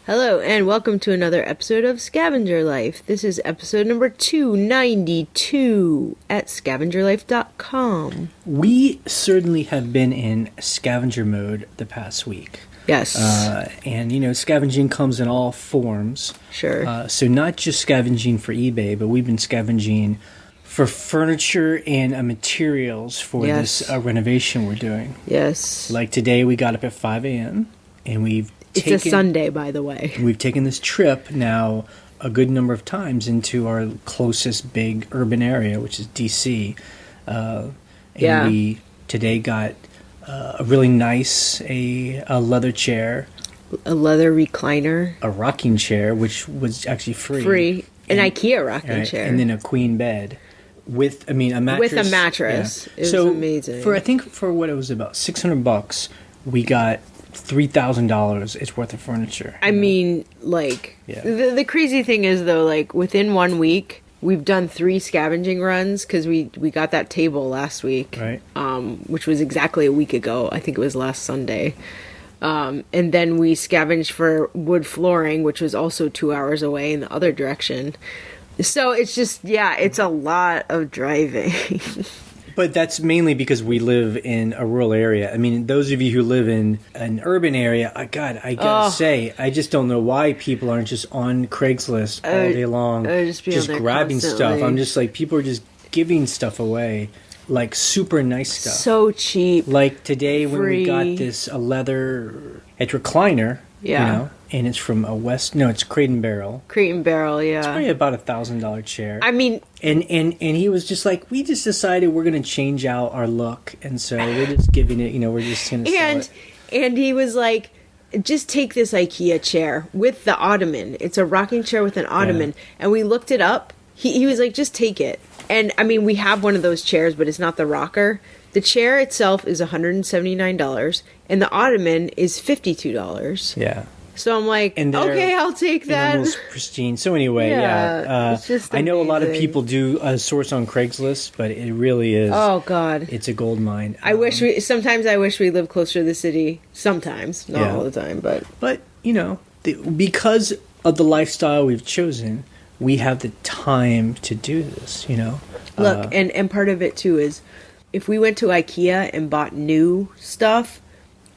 Hello, and welcome to another episode of Scavenger Life. This is episode number 292 at scavengerlife.com. We certainly have been in scavenger mode the past week. Yes. And, scavenging comes in all forms. Sure. So not just scavenging for eBay, but we've been scavenging for furniture and materials for this renovation we're doing. Yes. Like today, we got up at 5 a.m. and It's a Sunday, by the way. We've taken this trip now a good number of times into our closest big urban area, which is D.C. We today got a really nice a leather chair. A leather recliner. A rocking chair, which was actually free. An IKEA rocking chair. And then a queen bed. With a mattress. With a mattress. Yeah. It was amazing. For what it was about $600, we got $3,000 it's worth of furniture. The crazy thing is though, within 1 week we've done 3 scavenging runs because we got that table last week, right? Which was exactly a week ago. I think it was last Sunday. And then we scavenged for wood flooring, which was also 2 hours away in the other direction. So it's just it's a lot of driving. But that's mainly because we live in a rural area. Those of you who live in an urban area, I gotta say, I just don't know why people aren't just on Craigslist all day long, just grabbing stuff. I'm just like, people are just giving stuff away, like super nice stuff. So cheap. Like today when we got this leather recliner, and it's from it's Crate and Barrel. Crate and Barrel, yeah. It's probably about $1,000 chair. And he was just like, we just decided we're going to change out our look, and so we're just giving it, we're just going to sell it. And he was like, just take this IKEA chair with the ottoman. It's a rocking chair with an ottoman. Yeah. And we looked it up. He was like, just take it. And we have one of those chairs, but it's not the rocker. The chair itself is $179, and the ottoman is $52. Yeah. So I'm like, okay, I'll take that. Almost pristine. So anyway, it's just I know a lot of people do source on Craigslist, but it really is. Oh God, it's a gold mine. Sometimes I wish we lived closer to the city. Sometimes, not all the time, but because of the lifestyle we've chosen, we have the time to do this. Look, and part of it too is, if we went to IKEA and bought new stuff,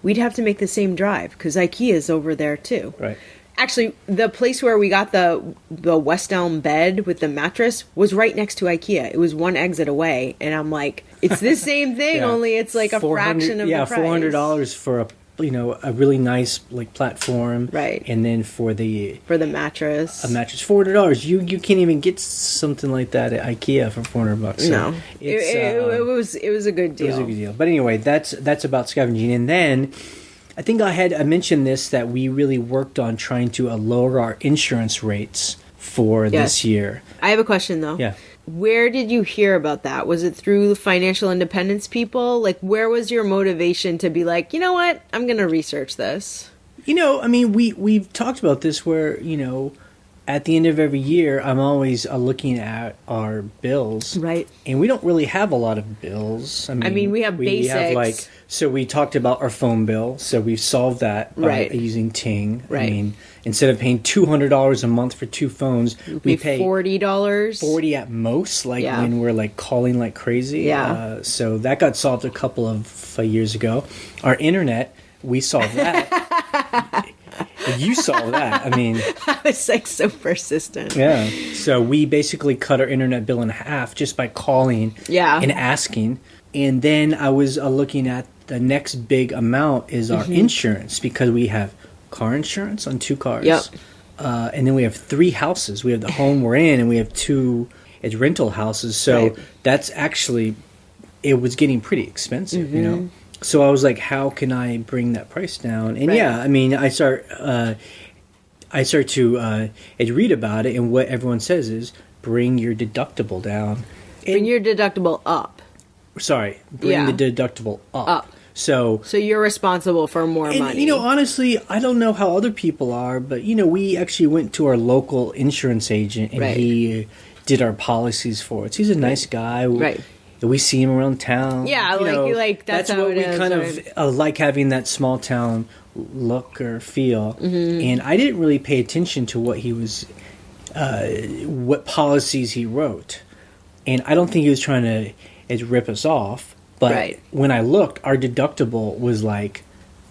we'd have to make the same drive because IKEA is over there too. Right. Actually, the place where we got the West Elm bed with the mattress was right next to IKEA. It was one exit away, and I'm like, it's the same thing, only it's like a fraction of the price. $400 for a really nice platform, right? And then for the mattress, $400. You can't even get something like that at IKEA for $400. So no, it was a good deal. It was a good deal. But anyway, that's about scavenging. And then I think I mentioned this, that we really worked on trying to lower our insurance rates for this year. I have a question though. Yeah. Where did you hear about that? Was it through financial independence people? Where was your motivation to be like, you know what, I'm going to research this? We've talked about this where, at the end of every year, I'm always looking at our bills. Right. And we don't really have a lot of bills. We have basics. So we talked about our phone bill. So we've solved that by using Ting. Right. Instead of paying $200 a month for 2 phones, we pay $40. $40 at most, when we're calling like crazy. Yeah. So that got solved a couple of years ago. Our internet, we solved that. You saw that. I was so persistent. Yeah. So we basically cut our internet bill in half just by calling and asking. And then I was looking at the next big amount is our insurance, because we have car insurance on 2 cars. Yep. And then we have 3 houses. We have the home we're in, and we have 2 rental houses. So that's actually, it was getting pretty expensive, So I was like, how can I bring that price down? And I start to read about it, and what everyone says is bring your deductible down. Bring your deductible up. Sorry, bring the deductible up. So you're responsible for more money. Honestly, I don't know how other people are, but we actually went to our local insurance agent, and he did our policies for us. He's a nice guy. Right. we see them around town. Yeah, that's how what it we is, kind right? of like, having that small town look or feel. And I didn't really pay attention to what he was, what policies he wrote, and I don't think he was trying to rip us off. But when I looked, our deductible was like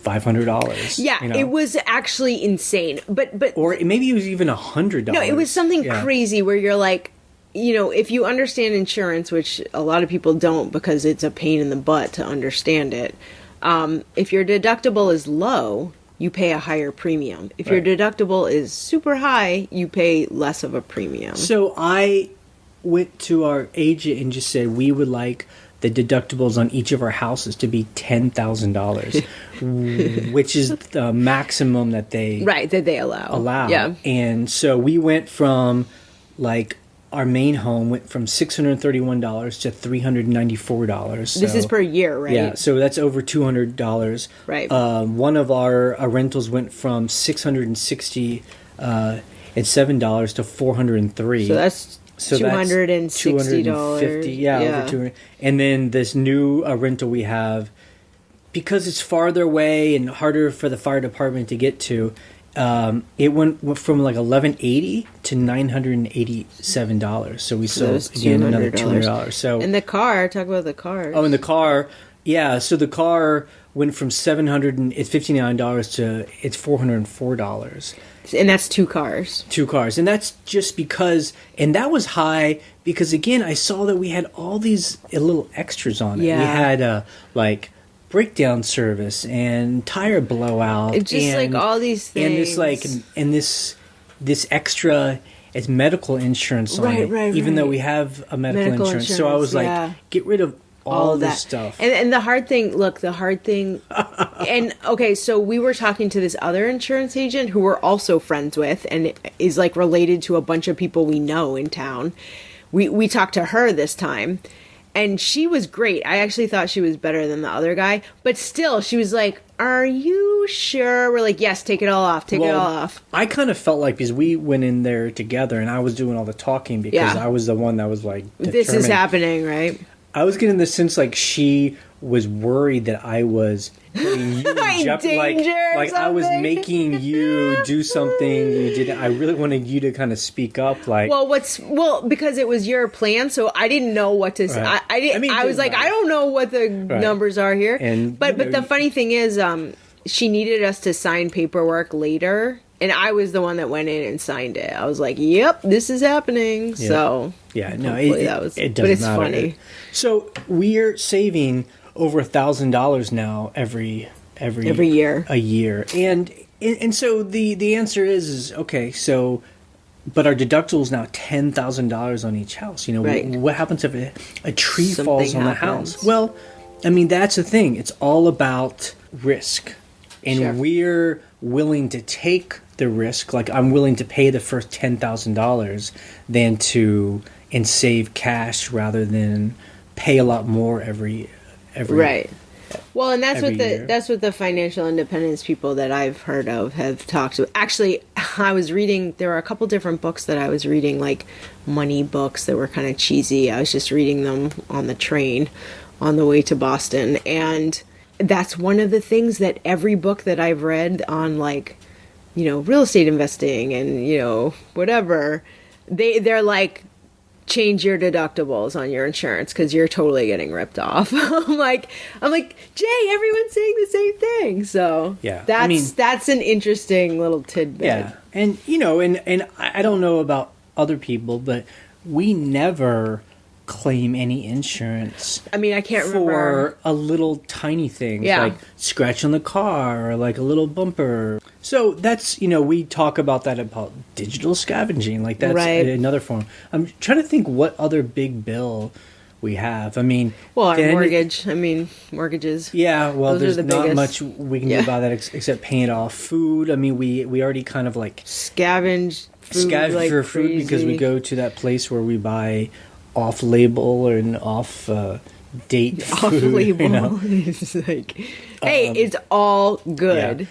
$500. Yeah, it was actually insane. But or maybe it was even $100. No, it was something crazy where you're like, if you understand insurance, which a lot of people don't because it's a pain in the butt to understand it. If your deductible is low, you pay a higher premium. If your deductible is super high, you pay less of a premium. So I went to our agent and just said we would like the deductibles on each of our houses to be $10,000, which is the maximum that they allow. Yeah. And so we went from, like, our main home went from $631 to $394. So, this is per year, right? Yeah, so that's over $200. Right. One of our rentals went from $667 to $403. So that's $260. $250, over 200. And then this new rental we have, because it's farther away and harder for the fire department to get to, it went from like $1,180 to $987. So we sold again another $200. So, and the car, talk about the car. Oh, and the car, yeah. So the car went from $759 to it's $404. And that's two cars. And that's just because, and that was high because, again, I saw that we had all these little extras on it. Yeah. We had like breakdown service and tire blowout. It's just and, like all these things. And this extra, it's medical insurance on it. Right. Even though we have a medical insurance. So I was like, get rid of all this stuff. And the hard thing, and okay, so we were talking to this other insurance agent who we're also friends with and is like related to a bunch of people we know in town. We talked to her this time and she was great. I actually thought she was better than the other guy, but still she was like, "Are you sure?" We're like, "Yes, take it all off. Take it all off." I kind of felt like, because we went in there together and I was doing all the talking because I was the one that was like, this is happening, right? I was getting the sense like she was worried that I was putting you in jeopardy, like I was making you do something you didn't. I really wanted you to kind of speak up, like. Well, because it was your plan, so I didn't know what to say. Right. I was like, I don't know what the numbers are here. But the funny thing is, she needed us to sign paperwork later. And I was the one that went in and signed it. I was like, "Yep, this is happening." Yeah. So it doesn't but it's matter. Funny. So we're saving over $1,000 now every year. A year, and so the answer is okay. So, but our deductible is now $10,000 on each house. What happens if a tree falls on the house? Well, I mean, that's the thing. It's all about risk, and we're willing to take the risk. Like, I'm willing to pay the first $10,000 and save cash rather than pay a lot more every right. Well, and that's year. That's what the financial independence people that I've heard of have talked about. Actually, I was reading, there were a couple different books that I was reading, like money books that were kind of cheesy. I was just reading them on the train on the way to Boston, and that's one of the things that every book that I've read on, like, real estate investing and, whatever, they're like, change your deductibles on your insurance because you're totally getting ripped off. I'm like, Jay, everyone's saying the same thing. So that's an interesting little tidbit. Yeah. And, and I don't know about other people, but we never claim any insurance. I mean, I can't remember. For a little tiny thing, like scratch on the car or like a little bumper. So that's, we talk about that about digital scavenging. Like, that's another form. I'm trying to think what other big bill we have. I mean, our mortgage. Mortgages. Yeah, well, those there's not much we can do about that except paying it off. Food. I mean, we already kind of like scavenge for food because we go to that place where we buy off-label and off-date food. Off-label. It's like, hey, it's all good. Yeah.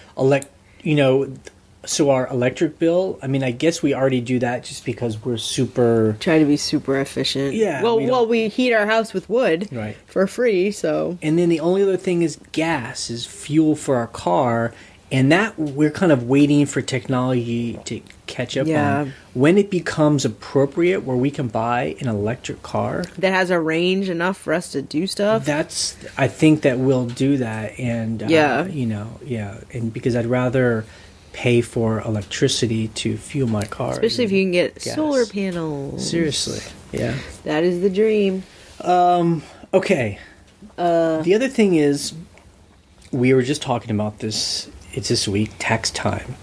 So our electric bill, I mean, I guess we already do that just because we're super... Try to be super efficient. Yeah. Well, we heat our house with wood Right. for free, so... And then the only other thing is gas, is fuel for our car. And that we're kind of waiting for technology to catch up on. When it becomes appropriate where we can buy an electric car... that has a range enough for us to do stuff. I think that we'll do that. And, and because I'd rather... pay for electricity to fuel my car. Especially if you can get solar panels. Seriously. Yeah. That is the dream. Okay. The other thing is, we were just talking about this, it's this week, tax time.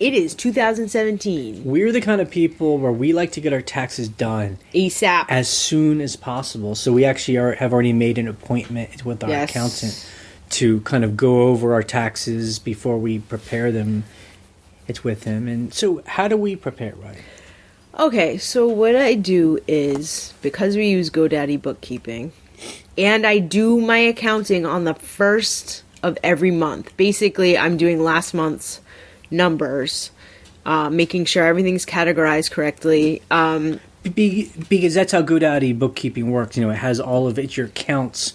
It is 2017. We're the kind of people where we like to get our taxes done ASAP. as soon as possible. So we actually have already made an appointment with our accountant to kind of go over our taxes before we prepare them. It's with him. And so how do we prepare, right? Okay, so what I do is, because we use GoDaddy bookkeeping, and I do my accounting on the first of every month. Basically, I'm doing last month's numbers, making sure everything's categorized correctly. Because that's how GoDaddy bookkeeping works. It has all of it. Your accounts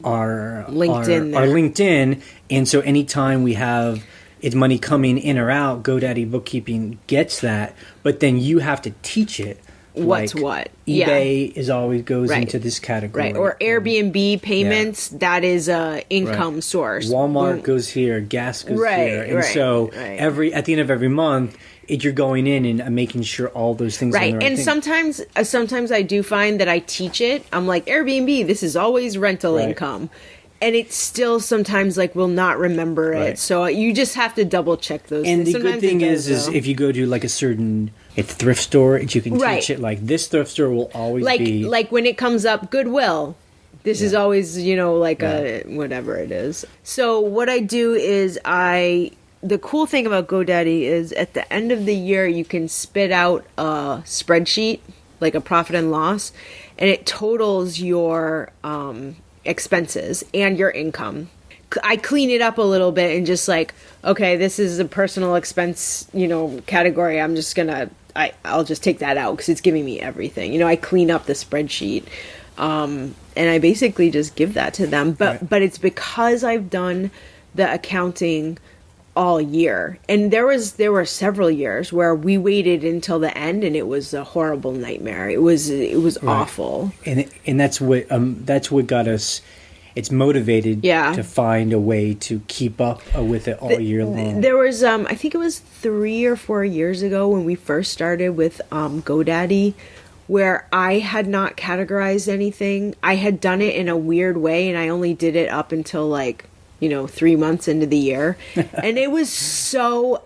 are linked in, and so anytime we have it's money coming in or out, GoDaddy bookkeeping gets that, but then you have to teach it what's what. eBay is always goes into this category, right? Or Airbnb payments, that is a income source. Walmart goes here, gas goes here, and so at the end of every month, you're going in and making sure all those things are on the right thing. Sometimes I do find that I teach it. I'm like, Airbnb, this is always rental income. And it still sometimes will not remember it. So you just have to double check those and things. And the good thing is if you go to a certain thrift store, you can teach it this thrift store will always be... Like when it comes up, Goodwill. This is always, a whatever it is. So what I do is the cool thing about GoDaddy is at the end of the year, you can spit out a spreadsheet, like a profit and loss, and it totals your expenses and your income. I clean it up a little bit and just okay, this is a personal expense, category. I'm just I'll just take that out because it's giving me everything. I clean up the spreadsheet. And I basically just give that to them. But it's because I've done the accounting all year. And there were several years where we waited until the end and it was a horrible nightmare. It was awful. And that's what got us. It's motivated to find a way to keep up with it all year long. There was I think it was 3 or 4 years ago when we first started with GoDaddy, where I had not categorized anything. I had done it in a weird way, and I only did it up until 3 months into the year. And it was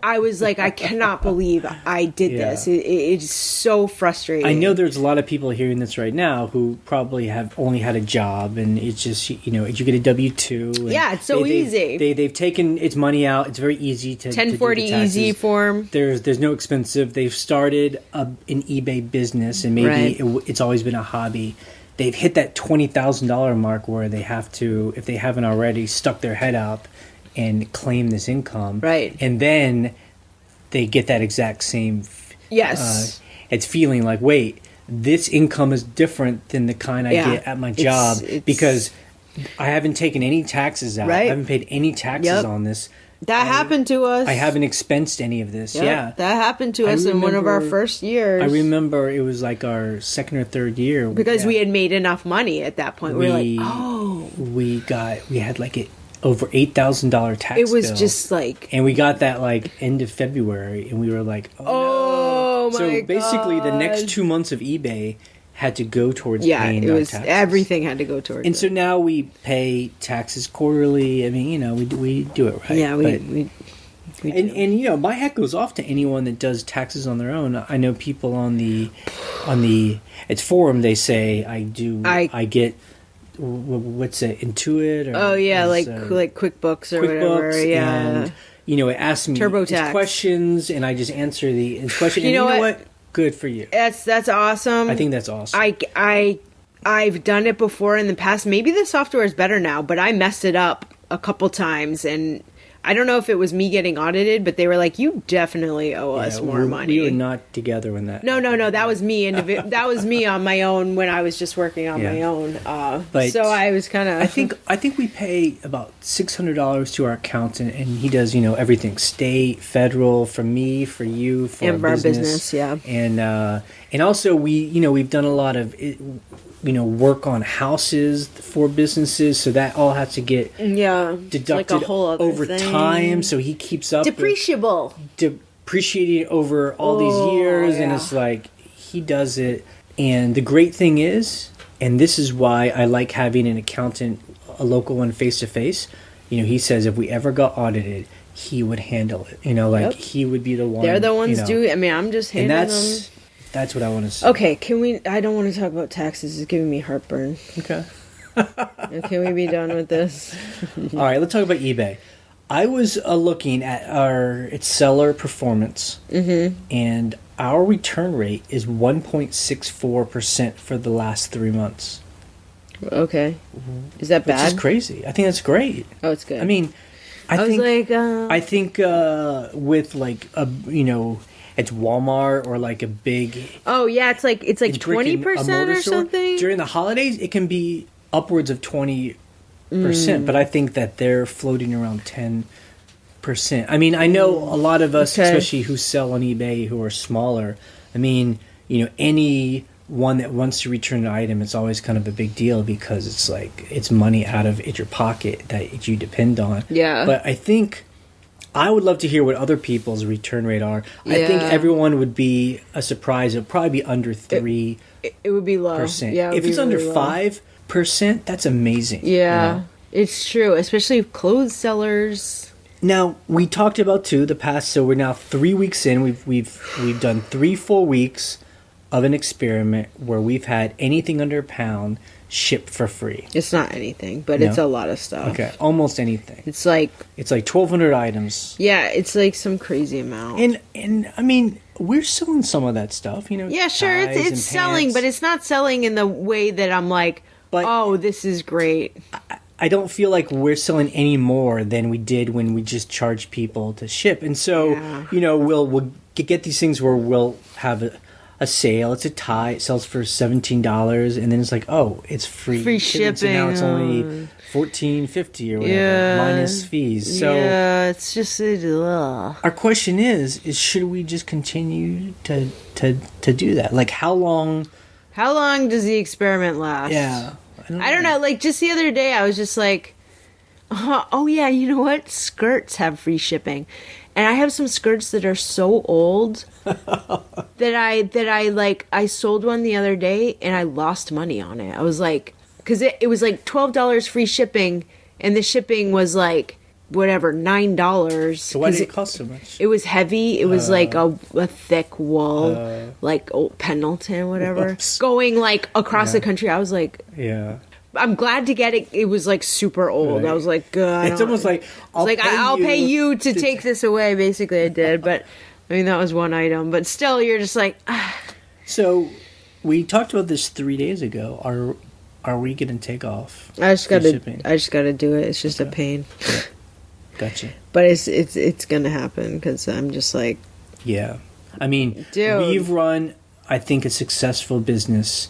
I was like, I cannot believe I did this. It's so frustrating. I know there's a lot of people hearing this right now who probably have only had a job, and it's just, you get a W-2. Yeah, it's so easy. They've taken its money out. It's very easy to 1040 easy form. There's no expensive. They've started an eBay business, and maybe it's always been a hobby. They've hit that $20,000 mark where they have to, if they haven't already, stuck their head up and claim this income. Right. And then they get that exact same it's feeling wait, this income is different than the kind I get at my job because I haven't taken any taxes out. I haven't paid any taxes on this. That happened to us. I haven't expensed any of this. That happened to us in one of our first years. I remember it was our second or third year because we had made enough money at that point. We were we had over $8,000 tax bill. It was just and we got that end of February, and we were oh my so God. basically the next 2 months of eBay had to go towards paying our taxes. Everything had to go towards and so now we pay taxes quarterly. I mean, we do it right. Yeah, we do. And my hat goes off to anyone that does taxes on their own. I know people on the it's forum, they say I get what's it, Intuit or like QuickBooks or whatever. And it asks me TurboTax questions, and I just answer the question. You know what? Good for you. That's awesome. I think that's awesome. I've done it before in the past. Maybe the software is better now, but I messed it up a couple times, and I don't know if it was me getting audited, but they were like, "You definitely owe us more money." We were not together when that. No. That was me. That was me on my own when I was just working on my own. So I was kind of. I think we pay about $600 to our accountant, and he does everything: state, federal, for me, for you, for our business. Yeah. And also we've done a lot of work on houses for businesses, so that all has to get deducted like a whole other over thing. Time. So he keeps up depreciating over all these years, and it's like he does it. And the great thing is, and this is why I like having an accountant, a local one, face to face. He says if we ever got audited, he would handle it. He would be the one. They're the ones doing. I mean, I'm just handling them. That's what I want to say. Okay, I don't want to talk about taxes. It's giving me heartburn. Okay. Can we be done with this? All right, let's talk about eBay. I was looking at its seller performance, and our return rate is 1.64% for the last 3 months. Okay. Is that bad? Which is crazy. I think that's great. Oh, it's good. I mean, I think with like it's Walmart or like a big. Oh yeah, it's like 20% or something. During the holidays, it can be upwards of 20%, but I think that they're floating around 10%. I mean, I know a lot of us, especially who sell on eBay, who are smaller. I mean, any one that wants to return an item, it's always kind of a big deal because it's like it's money out of your pocket that you depend on. Yeah. But I think I would love to hear what other people's return rate are. Yeah. I think everyone would be a surprise. It would probably be under 3%. It would be low. Yeah, if it's under 5%, that's amazing. Yeah, it's true, especially clothes sellers. Now we talked about the past. So we're now 3 weeks in. We've done 3 full weeks of an experiment where we've had anything under £1 shipped for free. It's not anything, but it's a lot of stuff. Okay, almost anything. It's like 1,200 items. Yeah, it's like some crazy amount. And I mean, we're selling some of that stuff, Yeah, sure, it's selling, but it's not selling in the way that I'm like, oh, this is great. I don't feel like we're selling any more than we did when we just charged people to ship. And so, we'll get these things where we'll have a sale. It's a tie. It sells for $17, and then it's like, oh, it's free shipping. So now it's only $14.50 or whatever, minus fees. So it's just our question is should we just continue to do that? Like, how long does the experiment last? Yeah, I don't know. Like, just the other day, I was just like, oh yeah, you know what? Skirts have free shipping. And I have some skirts that are so old that I sold one the other day and I lost money on it. I was like, because it was like $12 free shipping, and the shipping was like whatever, $9. So why did it cost so much? It was heavy. It was like a thick wool, like old Pendleton, whatever, going like across the country. I was like, I'm glad to get it. It was like super old. Right. I was like, it's almost like I'll pay you to take this away. Basically, I did, but I mean that was one item. But still, you're just like. So, we talked about this 3 days ago. Are we going to take off? I just got to do it. It's just a pain. Yeah. Gotcha. But it's going to happen because I'm just like. Yeah, I mean, we've run, I think, a successful business.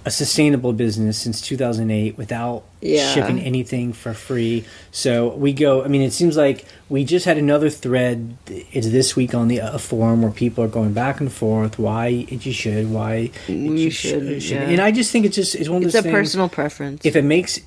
A sustainable business since 2008 without shipping anything for free. So we go, I mean, it seems like we just had another thread. It's this week on the forum where people are going back and forth. Why you should, why you should. Yeah. And I just think it's one of those things. It's a personal preference. If it makes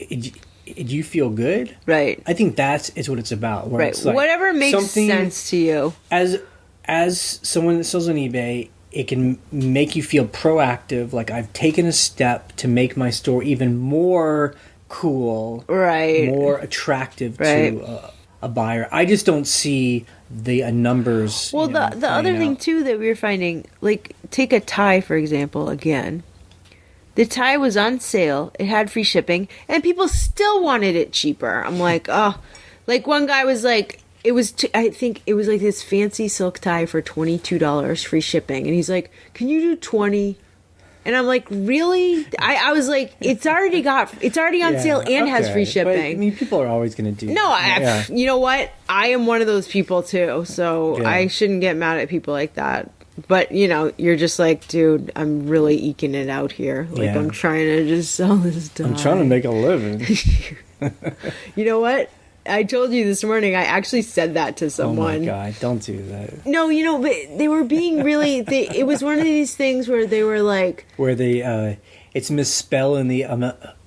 you feel good, right? I think that's what it's about. Right. It's like whatever makes sense to you. As someone that sells on eBay, it can make you feel proactive, like I've taken a step to make my store even more cool, right? More attractive to a buyer. I just don't see the numbers. Well, the other thing too that we were finding, like take a tie for example. Again, the tie was on sale; it had free shipping, and people still wanted it cheaper. I'm like, oh, like one guy was like. I think it was like this fancy silk tie for $22 free shipping. And he's like, can you do 20? And I'm like, really? I was like, it's already on sale and has free shipping. But, I mean, people are always going to do No, that. You know what? I am one of those people too, so I shouldn't get mad at people like that. But, you're just like, dude, I'm really eking it out here. Like, I'm trying to just sell this dye. I'm trying to make a living. You know what? I told you this morning, I actually said that to someone. Oh my God, don't do that. No, but they were being really, it was one of these things where they were like... Where they, it's misspelling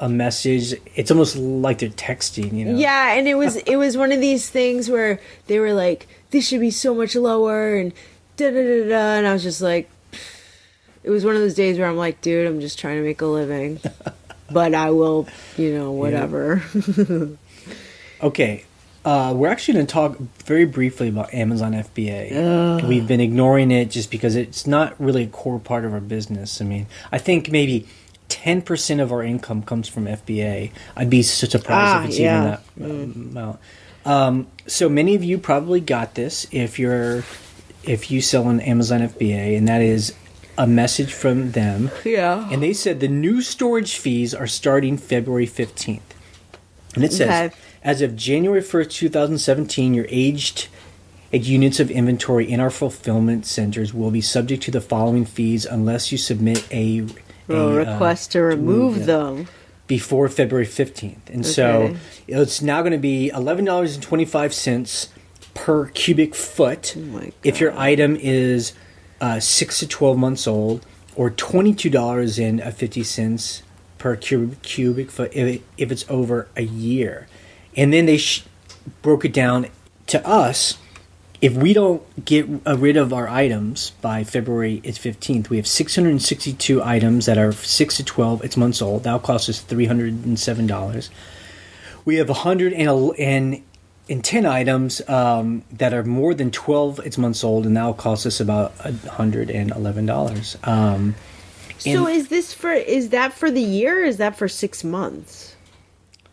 a message. It's almost like they're texting, Yeah, and it was one of these things where they were like, this should be so much lower, and da-da-da-da, and I was just like... It was one of those days where I'm like, dude, I'm just trying to make a living. But I will, whatever. Yeah. Okay, we're actually going to talk very briefly about Amazon FBA. We've been ignoring it just because it's not really a core part of our business. I mean, I think maybe 10% of our income comes from FBA. I'd be so surprised if it's even that amount. So many of you probably got this if you sell on Amazon FBA, and that is a message from them. Yeah. And they said the new storage fees are starting February 15th. And it says... As of January 1st, 2017, your aged units of inventory in our fulfillment centers will be subject to the following fees unless you submit a request to remove them before February 15th. And so it's now going to be $11.25 per cubic foot if your item is 6 to 12 months old, or $22.50 per cubic foot if it's over a year. And then they broke it down to us. If we don't get rid of our items by February 15th, we have 662 items that are 6 to 12 months old. That'll cost us $307. We have 110 items that are more than 12 months old, and that'll cost us about $111. So is that for the year, or is that for 6 months?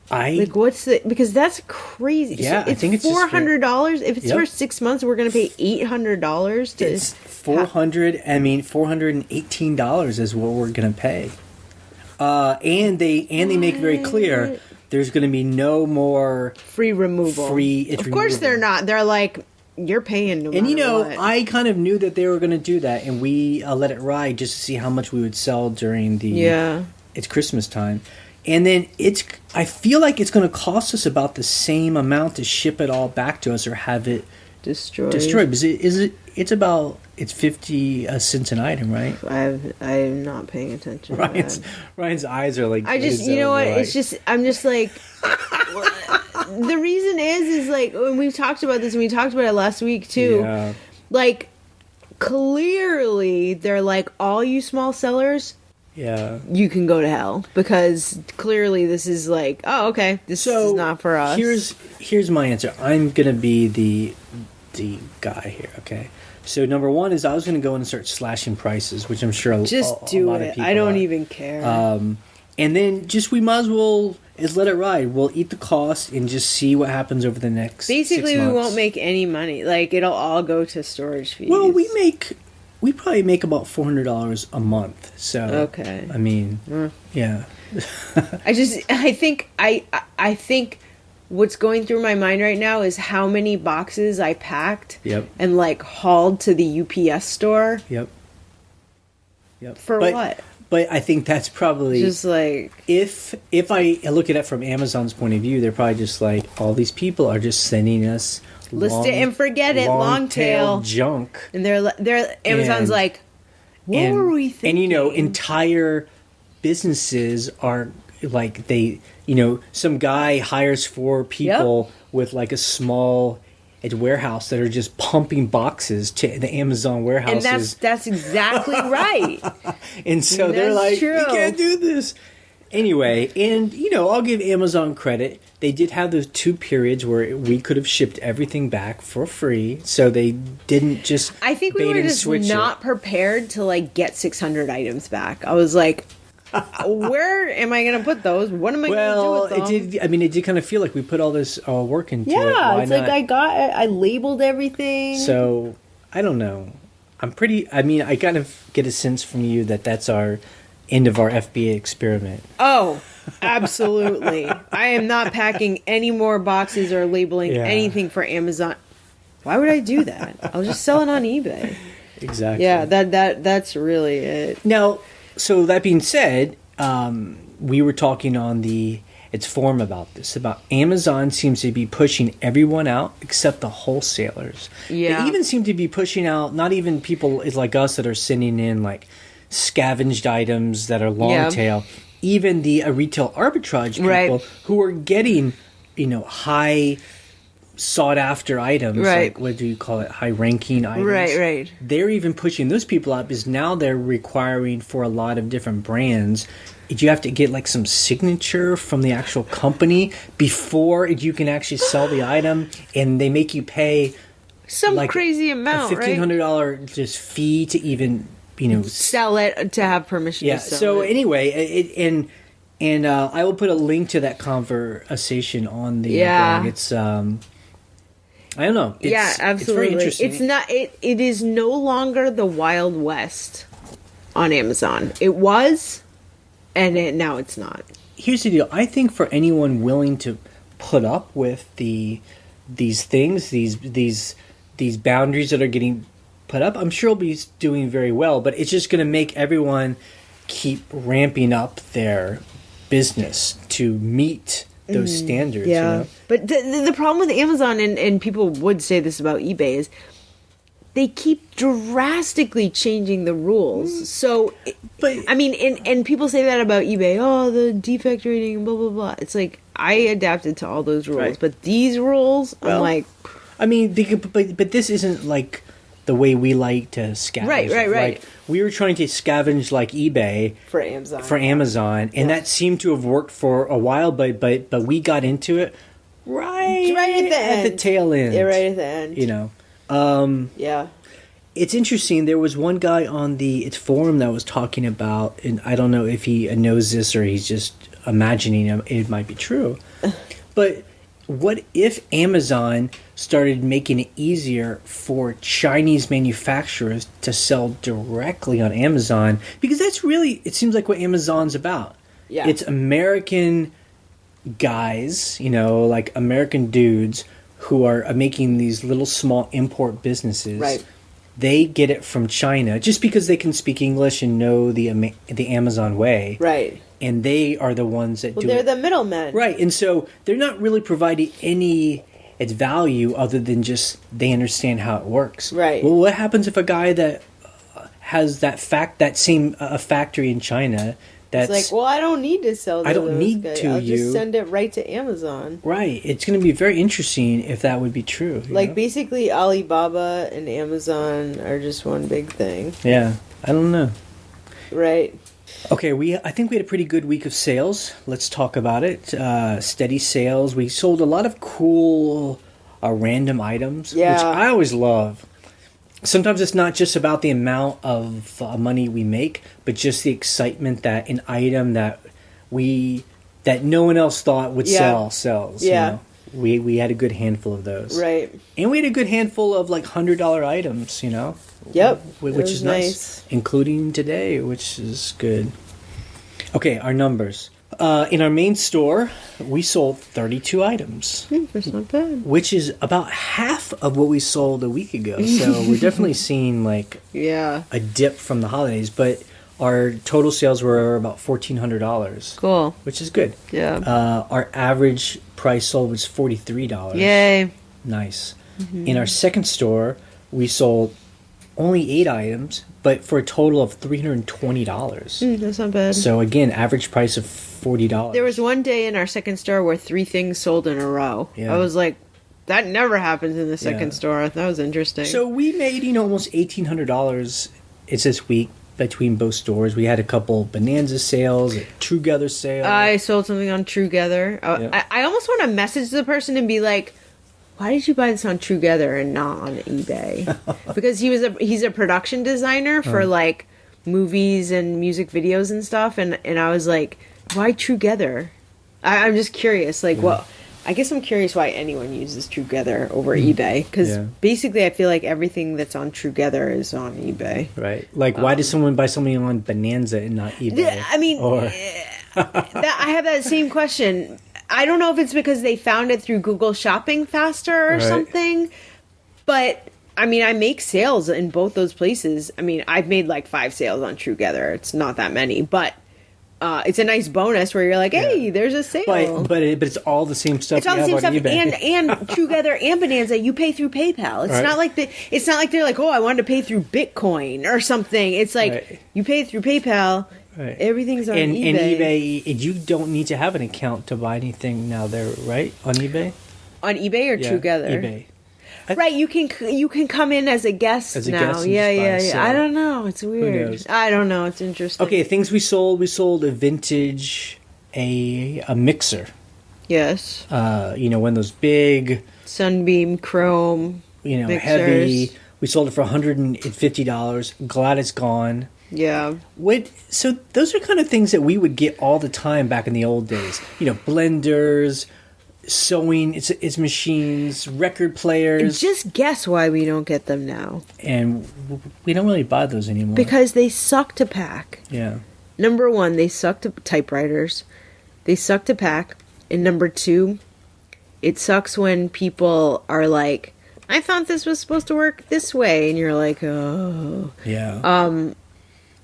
Because that's crazy. Yeah, so I think it's $400. If it's for 6 months, we're going to pay $800 to. It's $418 is what we're going to pay. And they make it very clear there's going to be no more free removal. Of course, they're not. They're like, you're paying no matter what. I kind of knew that they were going to do that, and we let it ride just to see how much we would sell during it's Christmas time. And then I feel like it's going to cost us about the same amount to ship it all back to us or have it destroyed. Because it's 50 cents an item, right? I'm not paying attention. Ryan's eyes are like. I'm just like. The reason is like when we've talked about this, and we talked about it last week too. Yeah. Like, clearly they're like, all you small sellers. Yeah, you can go to hell, because clearly this is like, oh, okay, this is not for us. Here's my answer. I'm gonna be the guy here. Okay, so number one is I was gonna go in and start slashing prices, which I'm sure a lot of people I don't even care. And then we might as well let it ride. We'll eat the cost and just see what happens over the next. Basically, 6 months. We won't make any money. Like, it'll all go to storage fees. Well, we probably make about $400 a month. So okay. I mean, yeah. I think what's going through my mind right now is how many boxes I packed and like hauled to the UPS store. Yep. For what? But I think that's probably just like, if I look at it from Amazon's point of view, they're probably just like, all these people are just sending us list it and forget it, long tail junk, and they're Amazon's like, what were we thinking? And entire businesses are like, they, some guy hires 4 people with like a small warehouse that are just pumping boxes to the Amazon warehouses, and that's exactly right. And so they're like, true. We can't do this. Anyway, and I'll give Amazon credit. They did have those 2 periods where we could have shipped everything back for free, so they didn't just. I think we were just not prepared to like get 600 items back. I was like, where am I going to put those? What am I going to do with them? It did kind of feel like we put all this work into it. Yeah, it's not? Like I labeled everything. So I don't know. I kind of get a sense from you that that's our end of our FBA experiment. Oh, absolutely. I am not packing any more boxes or labeling anything for Amazon. Why would I do that? I'll just sell it on eBay. Exactly. Yeah, that's really it. Now, so that being said, we were talking on its forum about this, about Amazon seems to be pushing everyone out except the wholesalers. Yeah. They even seem to be pushing out not even people like us that are sending in like scavenged items that are long tail, even the retail arbitrage people who are getting, high sought after items, like what do you call it, high ranking items, right. They're even pushing those people up, because now they're requiring for a lot of different brands, you have to get like some signature from the actual company before you can actually sell the item, and they make you pay some like crazy amount, a $1,500 just fee to even sell it, to have permission to sell it. So anyway, and I will put a link to that conversation on the blog. It's I don't know. Absolutely. It's very interesting. It's not. It is no longer the Wild West on Amazon. It was, and now it's not. Here's the deal. I think for anyone willing to put up with these things, these boundaries that are getting put up, I'm sure it'll be doing very well. But it's just going to make everyone keep ramping up their business to meet those standards. But the problem with Amazon, and people would say this about eBay, is they keep drastically changing the rules. So, and people say that about eBay. Oh, the defect rating, blah blah blah. It's like, I adapted to all those rules, but these rules, I'm like, but this isn't like the way we like to scavenge. Right. Like, we were trying to scavenge like eBay for Amazon, and that seemed to have worked for a while, but we got into it right at the tail end. Yeah, right at the end. It's interesting. There was one guy on its forum that was talking about, and I don't know if he knows this or he's just imagining it might be true, but what if Amazon started making it easier for Chinese manufacturers to sell directly on Amazon? Because that's really, it seems like what Amazon's about. Yeah. It's American guys, like American dudes who are making these little small import businesses. Right. They get it from China just because they can speak English and know the Amazon way. Right. And they are the ones that do it. They're the middlemen. Right. And so they're not really providing its value other than just they understand how it works. Right. Well, what happens if a guy that has that same factory in China that's like, well, I don't need to sell. I don't need guys. to. I'll just send it right to Amazon. Right. It's going to be very interesting if that would be true. Like, basically, Alibaba and Amazon are just one big thing. Yeah. I don't know. Right. Okay, I think we had a pretty good week of sales. Let's talk about it. Steady sales. We sold a lot of cool random items, which I always love. Sometimes it's not just about the amount of money we make, but just the excitement that an item that no one else thought would sell sells. Yeah. We had a good handful of those. Right. And we had a good handful of like $100 items, Yep. Which is nice. Including today, which is good. Okay, our numbers. In our main store, we sold 32 items. That's not bad. Which is about half of what we sold a week ago. So we're definitely seeing like a dip from the holidays. But our total sales were about $1,400. Cool. Which is good. Yeah. Our average price sold was $43. Yay. Nice. Mm-hmm. In our second store, we sold only 8 items, but for a total of $320. That's not bad. So again, average price of $40. There was one day in our second store where 3 things sold in a row. Yeah. I was like, that never happens in the second store. That was interesting. So we made, almost $1,800 this week between both stores. We had a couple Bonanza sales, a Trugether sale. I sold something on Trugether. I almost want to message the person and be like, why did you buy this on Trugether and not on eBay? Because he's a production designer for like movies and music videos and stuff, and I was like, why Trugether? I'm just curious, like what I guess I'm curious why anyone uses Together over eBay, because basically I feel like everything that's on Together is on eBay. Right. Like, why does someone buy something on Bonanza and not eBay? I mean, I have that same question. I don't know if it's because they found it through Google Shopping faster or something, but I mean, I make sales in both those places. I mean, I've made like 5 sales on Together. It's not that many, but it's a nice bonus where you're like, hey, there's a sale. But it's all the same stuff. It's all the same stuff, and Together and Bonanza, you pay through PayPal. It's not like it's not like they're like, oh, I wanted to pay through Bitcoin or something. It's like you pay through PayPal. Right. Everything's on eBay. And eBay, you don't need to have an account to buy anything now. There, right, on eBay. On eBay or Together? eBay. Right, you can come in as a guest now. Yeah. So I don't know. It's weird. Who knows? I don't know. It's interesting. Okay, things we sold. We sold a vintage, a mixer. Yes. One of those big Sunbeam chrome. Mixers. Heavy. We sold it for $150. Glad it's gone. Yeah. So those are kind of things that we would get all the time back in the old days. Blenders, sewing, it's machines, record players. Just guess why we don't get them now. And we don't really buy those anymore. Because they suck to pack. Yeah. Number 1, they suck to typewriters. They suck to pack. And number 2, it sucks when people are like, I thought this was supposed to work this way. And you're like, oh. Yeah.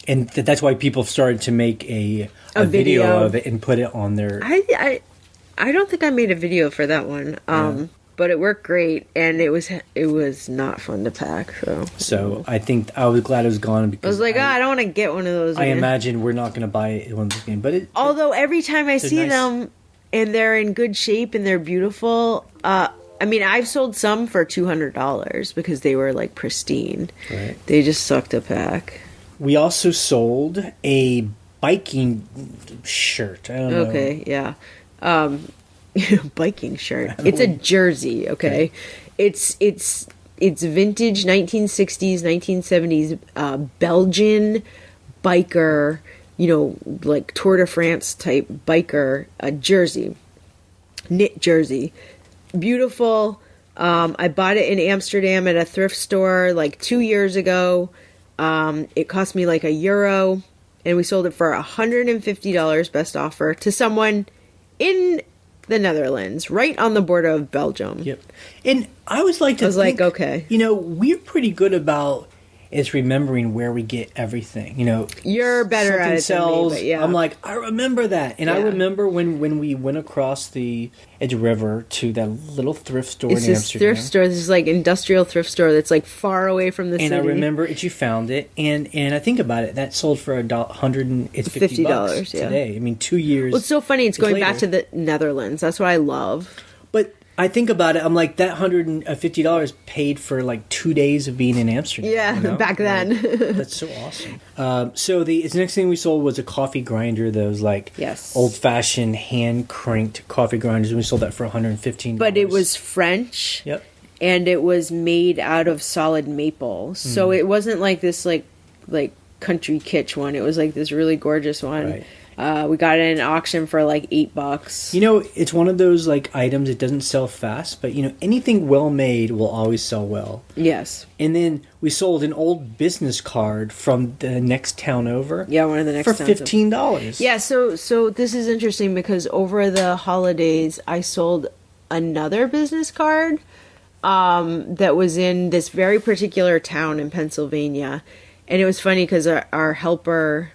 And that's why people started to make a video of it and put it on their... I don't think I made a video for that one, but it worked great, and it was not fun to pack. So I think I was glad it was gone because I was like, I don't want to get one of those. I imagine we're not going to buy one of those again. But although every time I see them and they're in good shape and they're beautiful, I mean, I've sold some for $200 because they were like pristine. Right. They just suck to pack. We also sold a biking shirt. I don't know. Okay, yeah. Biking shirt. It's a jersey, okay? It's vintage 1960s, 1970s Belgian biker, like Tour de France type biker jersey. Knit jersey. Beautiful. I bought it in Amsterdam at a thrift store like 2 years ago. It cost me like €1, and we sold it for $150 best offer to someone in the Netherlands, right on the border of Belgium. Yep. And I always like to think, okay. We're pretty good about remembering where we get everything. You're better at it sells, than me, but yeah. I'm like, I remember that. And I remember when we went across the Edge River to that little thrift store in Amsterdam. It's this thrift store. This is like industrial thrift store that's like far away from the city. And I remember you found it. And I think about it, that sold for $150 today. I mean, 2 years. Well, it's so funny. It's going later. back to the Netherlands. That's what I love. But I think about it, I'm like, that $150 paid for like 2 days of being in Amsterdam. Yeah, back then. That's so awesome. So the next thing we sold was a coffee grinder, those like old-fashioned hand-cranked coffee grinders, and we sold that for $115. But it was French. Yep. And it was made out of solid maple. So it wasn't like this like country kitsch one. It was like this really gorgeous one. Right. We got it in an auction for like $8. It's one of those like items. It doesn't sell fast, but anything well made will always sell well. Yes. And then we sold an old business card from the next town over. Yeah, one of the next for $15. Yeah. So this is interesting because over the holidays I sold another business card that was in this very particular town in Pennsylvania, and it was funny because our helper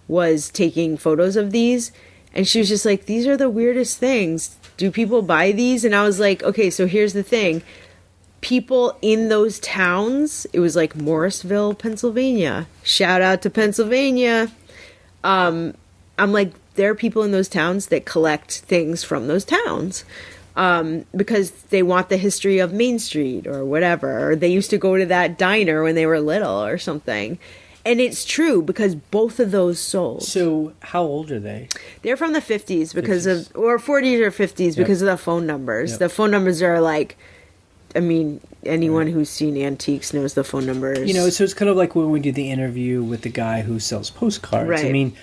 was taking photos of these, and she was just like, these are the weirdest things. Do people buy these? And I was like, okay, so here's the thing. People in those towns, it was like Morrisville, Pennsylvania. Shout out to Pennsylvania. I'm like, there are people in those towns that collect things from those towns because they want the history of Main Street or whatever. Or they used to go to that diner when they were little or something. And it's true because both of those sold. So how old are they? They're from the 50s or 40s or 50s because of the phone numbers. Yep. The phone numbers are like, I mean, anyone who's seen antiques knows the phone numbers. So it's kind of like when we did the interview with the guy who sells postcards. Right. I mean,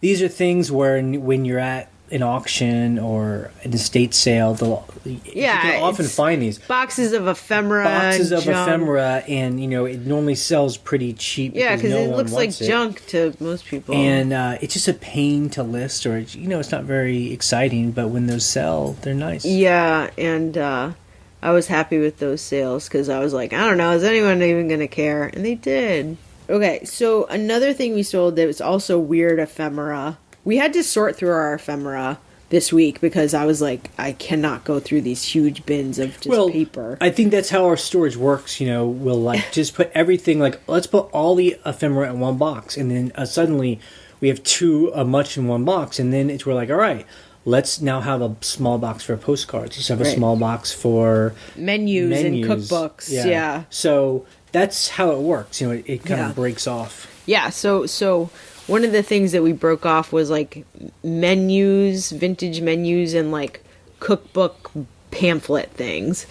these are things where when you're at an auction or an estate sale, you can often find these boxes of ephemera, and it normally sells pretty cheap. Yeah, because it looks like junk to most people, and it's just a pain to list, or it's not very exciting. But when those sell, they're nice. Yeah, and I was happy with those sales because I was like, I don't know, is anyone even going to care? And they did. Okay, so another thing we sold that was also weird ephemera. We had to sort through our ephemera this week because I was like, I cannot go through these huge bins of just paper. I think that's how our storage works. We'll just put everything, let's put all the ephemera in one box, and then suddenly we have too much in one box, and then we're like, all right, let's now have a small box for postcards. Let's have a small box for menus and cookbooks. Yeah. So that's how it works. It kind of breaks off. Yeah. So one of the things that we broke off was menus, vintage menus, and cookbook pamphlet things,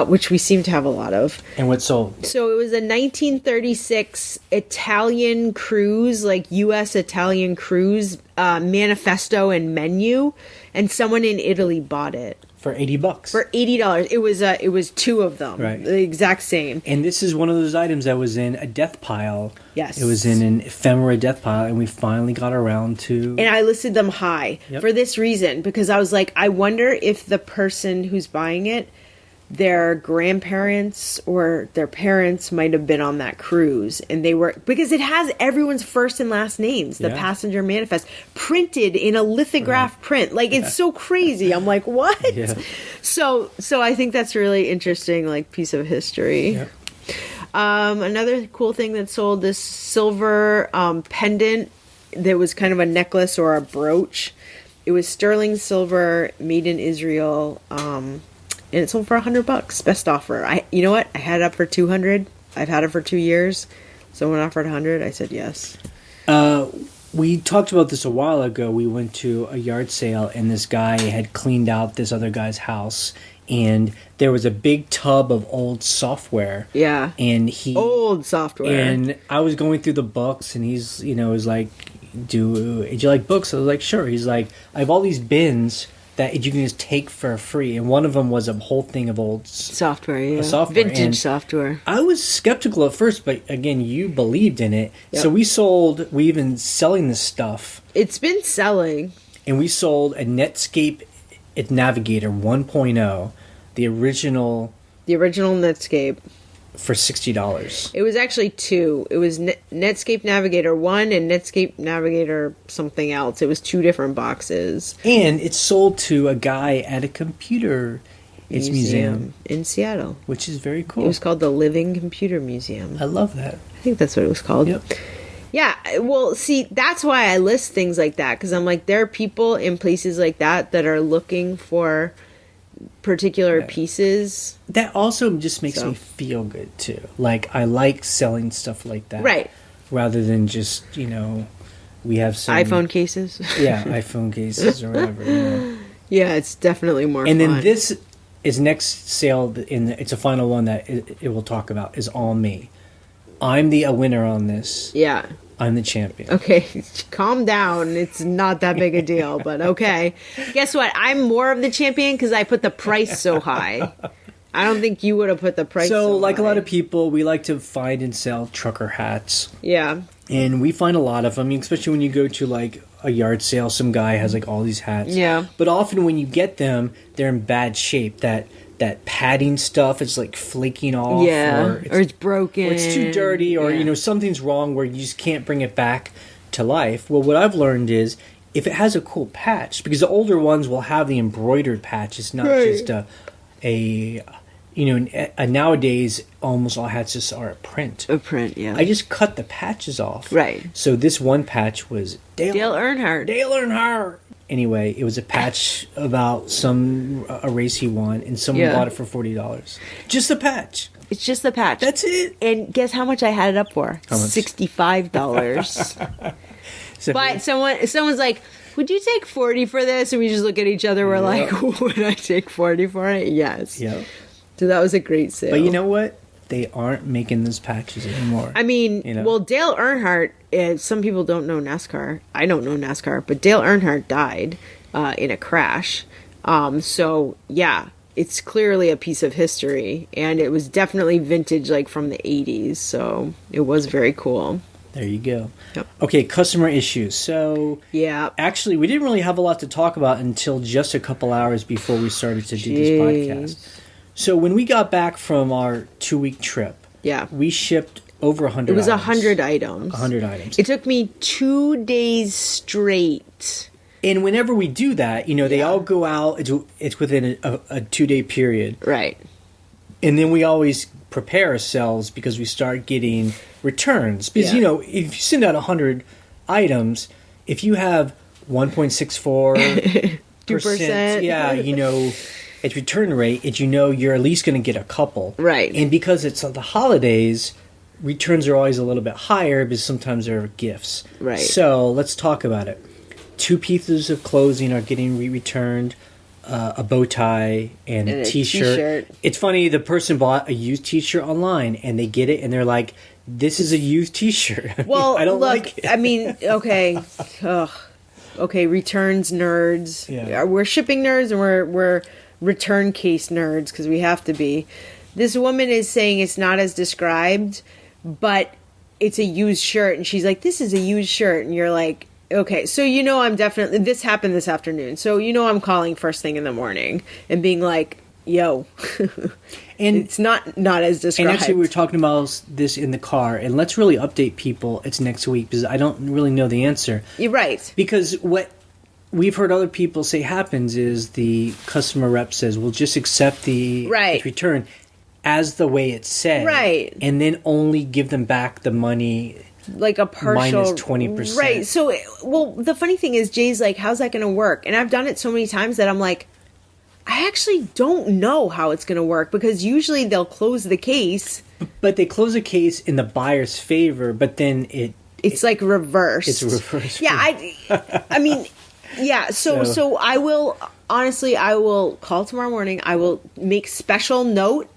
which we seem to have a lot of. And what sold? So it was a 1936 Italian cruise, U.S. Italian cruise manifesto and menu, and someone in Italy bought it. For $80. For $80. It was two of them. Right. The exact same. And this is one of those items that was in a death pile. Yes. It was in an ephemera death pile, and we finally got around to... And I listed them high for this reason, because I was like, I wonder if the person who's buying it, their grandparents or their parents might have been on that cruise, and they were, because it has everyone's first and last names, the passenger manifest, printed in a lithograph print. It's so crazy. I'm like, what? Yeah. So I think that's really interesting, piece of history. Yeah. Another cool thing that sold, this silver pendant that was kind of a necklace or a brooch. It was sterling silver, made in Israel, and it sold for $100. Best offer. You know what? I had it up for $200. I've had it for 2 years. Someone offered $100. I said yes. We talked about this a while ago. We went to a yard sale, and this guy had cleaned out this other guy's house, and there was a big tub of old software. Yeah. And old software. And I was going through the books, and he's, was like, do you like books? I was like, sure. He's like, I have all these bins that you can just take for free, and one of them was a whole thing of old software, vintage software. I was skeptical at first, but again, you believed in it. Yep. So we even selling this stuff. It's been selling, and we sold a Netscape Navigator 1.0, the original Netscape, for $60. It was actually two. It was Netscape Navigator 1 and Netscape Navigator something else. It was two different boxes. And it's sold to a guy at a computer museum in Seattle. Which is very cool. It was called the Living Computer Museum. I love that. I think that's what it was called. Yep. Yeah, well, see, that's why I list things like that, because I'm like, there are people in places like that are looking for particular pieces. That also just makes me feel good too. I like selling stuff like that, right? Rather than just we have some iPhone cases. Yeah, iPhone cases or whatever. Yeah, it's definitely more. And fun. then this is next sale. It's a final one that it will talk about. Is all me. I'm the winner on this. Yeah. I'm the champion. Okay, calm down. It's not that big a deal, but okay. Guess what? I'm more of the champion because I put the price so high. I don't think you would have put the price so high. A lot of people, we like to find and sell trucker hats. Yeah. And we find a lot of them, especially when you go to a yard sale. Some guy has all these hats. Yeah. But often when you get them, they're in bad shape. That padding stuff is flaking off, or it's broken, or it's too dirty, or something's wrong where you just can't bring it back to life. Well, what I've learned is if it has a cool patch, because the older ones will have the embroidered patch. It's not just a nowadays almost all hats just are a print. A print, yeah. I just cut the patches off. Right. So this one patch was Dale Earnhardt. Dale Earnhardt. Anyway, it was a patch about a race he won, and someone bought it for $40. Just the patch. It's just the patch. That's it. And guess how much I had it up for? How much? $65. But someone's like, would you take 40 for this? And we just look at each other. We're like, would I take 40 for it? Yes. Yeah. So that was a great sale. But you know what? They aren't making those patches anymore. I mean, well, Dale Earnhardt, some people don't know NASCAR. I don't know NASCAR, but Dale Earnhardt died. in a crash. So yeah, it's clearly a piece of history, and it was definitely vintage, like from the 80s. So it was very cool. There you go. Yep. Okay, customer issues. So yeah, actually, we didn't really have a lot to talk about until just a couple hours before we started to do this podcast. So when we got back from our 2-week trip, we shipped over 100 It was items. 100 items. 100 items. It took me 2 days straight. And whenever we do that, they all go out. It's within a 2-day period. Right. And then we always prepare ourselves because we start getting returns. Because, if you send out 100 items, if you have 1.64%, 2%, its return rate, you're at least going to get a couple. Right. And because it's the holidays, returns are always a little bit higher because sometimes they're gifts. Right. So let's talk about it. 2 pieces of clothing are getting returned. A bow tie and a t-shirt. It's funny, the person bought a used t-shirt online and they get it and they're like, this is a used t-shirt. Well, I don't look, like it. I mean, okay. Okay, returns nerds. Yeah. We're shipping nerds and we're return case nerds because we have to be. This woman is saying it's not as described, but it's a used shirt, and she's like, this is a used shirt, and you're like, okay, so I'm definitely, this happened this afternoon, so I'm calling first thing in the morning and being like, yo, and it's not as described. And actually we were talking about this in the car, and let's really update people. It's next week because I don't really know the answer. You're right. Because what we've heard other people say happens is the customer rep says, we'll just accept the return as the way it's said. Right. And then only give them back the money, like a partial minus 20%. Right. So, well, the funny thing is, Jay's like, how's that going to work? And I've done it so many times that I'm like, I actually don't know how it's going to work, because usually they'll close the case. But they close a case in the buyer's favor, but then it's like reversed. It's reversed. Yeah, I mean, yeah. So I will, honestly, I will call tomorrow morning. I will make special note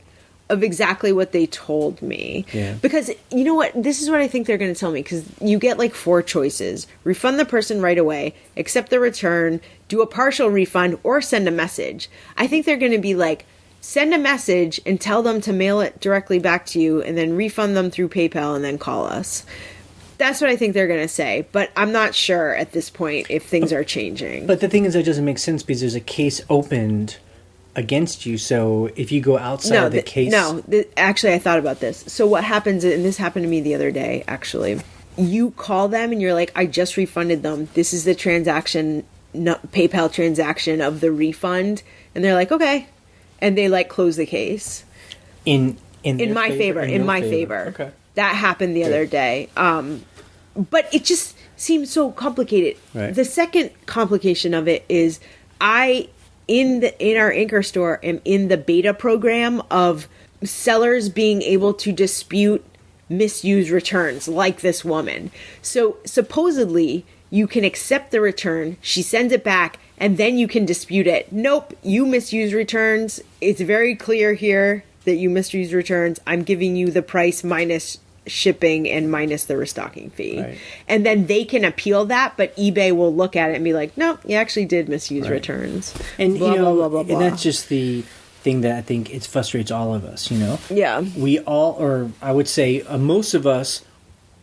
of exactly what they told me. Yeah. Because you know what? This is what I think they're going to tell me, because you get like 4 choices. Refund the person right away, accept the return, do a partial refund, or send a message. I think they're going to be like, send a message and tell them to mail it directly back to you, and then refund them through PayPal, and then call us. That's what I think they're going to say. But I'm not sure at this point if things are changing. But the thing is, that doesn't make sense, because there's a case opened against you. So if you go outside of the case... Actually, I thought about this. So what happens, and this happened to me the other day, actually. You call them and you're like, I just refunded them. This is the transaction, PayPal transaction of the refund. And they're like, okay. And they like close the case. In my favor. In my favor. Okay. That happened the other day. But it just seems so complicated. Right. The second complication of it is in our Anchor store am in the beta program of sellers being able to dispute misused returns, like this woman. So supposedly you can accept the return, she sends it back, and then you can dispute it. Nope, you misused returns. It's very clear here that you misused returns. I'm giving you the price minus shipping and minus the restocking fee. Right. And then they can appeal that, but eBay will look at it and be like, no, you actually did misuse returns. And blah, blah, blah, blah, blah. And that's just the thing that I think it frustrates all of us, Yeah. We all, or I would say most of us,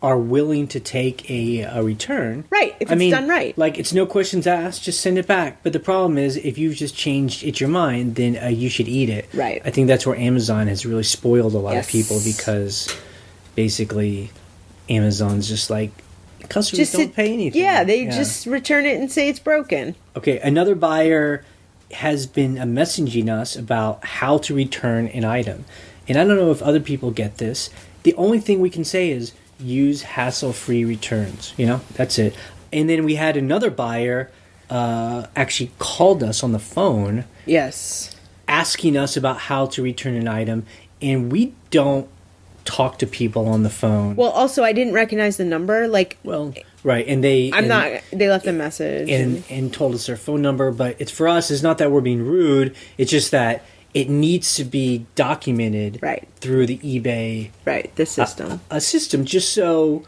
are willing to take a return. Right, if it's done right. Like, it's no questions asked, just send it back. But the problem is, if you've just changed your mind, then you should eat it. Right. I think that's where Amazon has really spoiled a lot of people, because basically Amazon's just like, customers don't pay anything. Yeah, they just return it and say it's broken. Okay, another buyer has been messaging us about how to return an item. And I don't know if other people get this. The only thing we can say is use hassle-free returns. That's it. And then we had another buyer actually called us on the phone. Yes. Asking us about how to return an item. And we don't talk to people on the phone. Well, also, I didn't recognize the number. Right, and they left a message and told us their phone number. But it's, for us, it's not that we're being rude. It's just that it needs to be documented through the eBay the system. A system, just so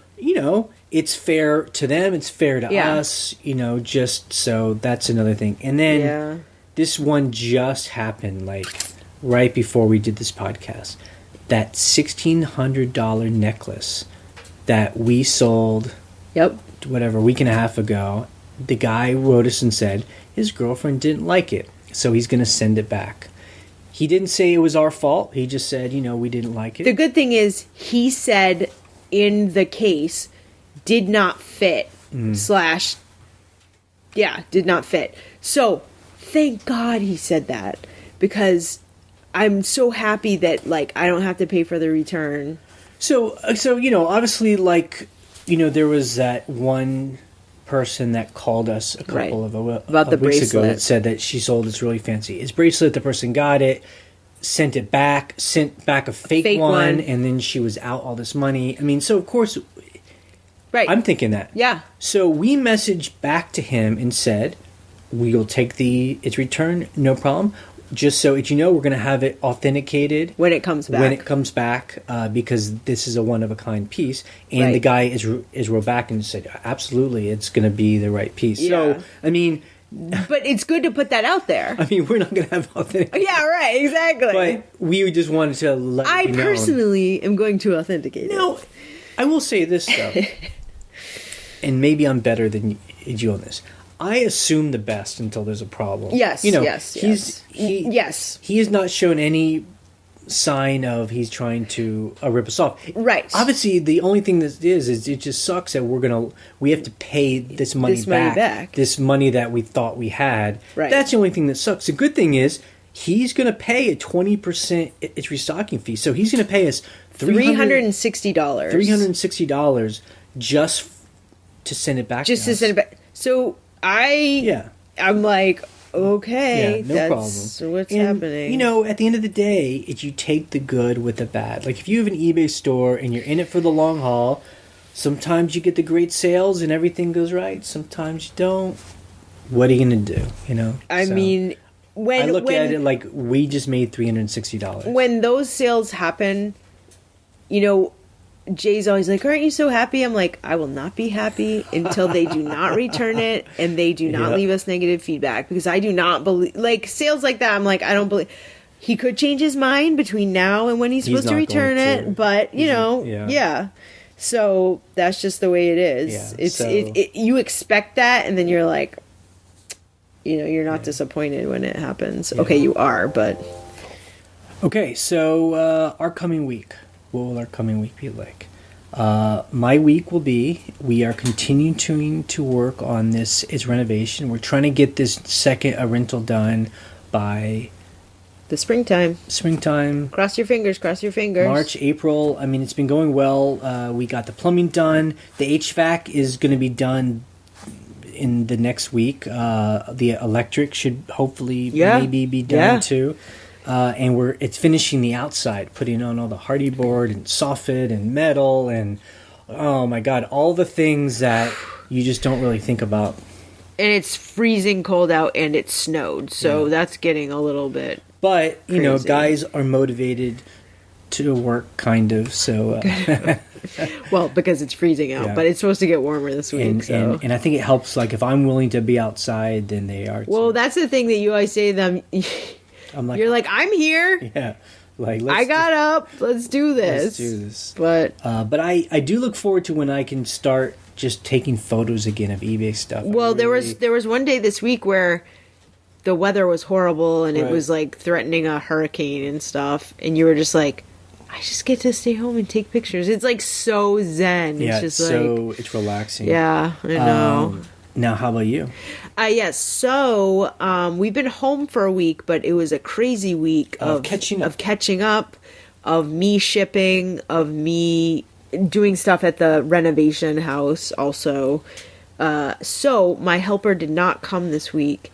it's fair to them, it's fair to us, just so that's another thing. And then this one just happened, like, right before we did this podcast. That $1,600 necklace that we sold, whatever, a week and a half ago, the guy wrote us and said his girlfriend didn't like it, so he's going to send it back. He didn't say it was our fault. He just said, we didn't like it. The good thing is he said in the case did not fit did not fit. So thank God he said that, because I'm so happy that, like, I don't have to pay for the return. So obviously, like, there was that one person that called us a couple of weeks ago that said that she sold this really fancy. His bracelet, the person got it, sent back a fake one, and then she was out all this money. I mean, so of course, I'm thinking that. Yeah. So we messaged back to him and said, we'll take its return, no problem. Just so that we're going to have it authenticated when it comes back. Because this is a one-of-a-kind piece. And the guy is wrote back and said, absolutely, it's going to be the right piece. Yeah. So, I mean... But it's good to put that out there. I mean, we're not going to have authenticate. Yeah, right, exactly. But we just wanted to let I personally am going to authenticate it. No, I will say this, though. And maybe I'm better than you on this. I assume the best until there's a problem. Yes, yes. He has not shown any sign of he's trying to rip us off. Right. Obviously, the only thing that is it just sucks that we have to pay this money back. This money that we thought we had. Right. That's the only thing that sucks. The good thing is he's going to pay a 20% its restocking fee. So he's going to pay us $360. $360 just to send it back. Just to send it back. So I'm like, okay, no that's problem. What's happening. At the end of the day, you take the good with the bad. Like, if you have an eBay store and you're in it for the long haul, sometimes you get the great sales and everything goes right. Sometimes you don't. What are you going to do, I mean, when I look at it like we just made $360. When those sales happen, Jay's always like, aren't you so happy? I'm like, I will not be happy until they do not return it and they do not leave us negative feedback, because I do not believe, like, sales like that. I'm like, I don't believe he could change his mind between now and when he's supposed to return it. But, so that's just the way it is. Yeah, you expect that, and then you're like, you're not disappointed when it happens. Yeah. Okay, you are, but. Okay, so our coming week. What will our coming week be like? My week will be, we are continuing to work on its renovation. We're trying to get this second rental done by... the springtime. Cross your fingers. March, April. I mean, it's been going well. We got the plumbing done. The HVAC is going to be done in the next week. The electric should hopefully maybe be done too. And it's finishing the outside, putting on all the hardy board and soffit and metal and, oh my God, all the things that you just don't really think about. And it's freezing cold out and it snowed, so that's getting a little bit But, crazy. Guys are motivated to work, kind of, so... well, because it's freezing out, but it's supposed to get warmer this week, and I think it helps, like, if I'm willing to be outside, then they are too. Well, that's the thing that you always say to them... You're like, I'm here. Yeah. Like, I got up. Let's do this. But I do look forward to when I can start just taking photos again of eBay stuff. Well, there was one day this week where the weather was horrible and it was like threatening a hurricane and stuff, and you were just like, I just get to stay home and take pictures. It's like so zen. Yeah, it's just it's relaxing. Yeah, I know. Now, how about you? Yes. So we've been home for a week, but it was a crazy week of catching up, of me shipping, of me doing stuff at the renovation house also. So my helper did not come this week,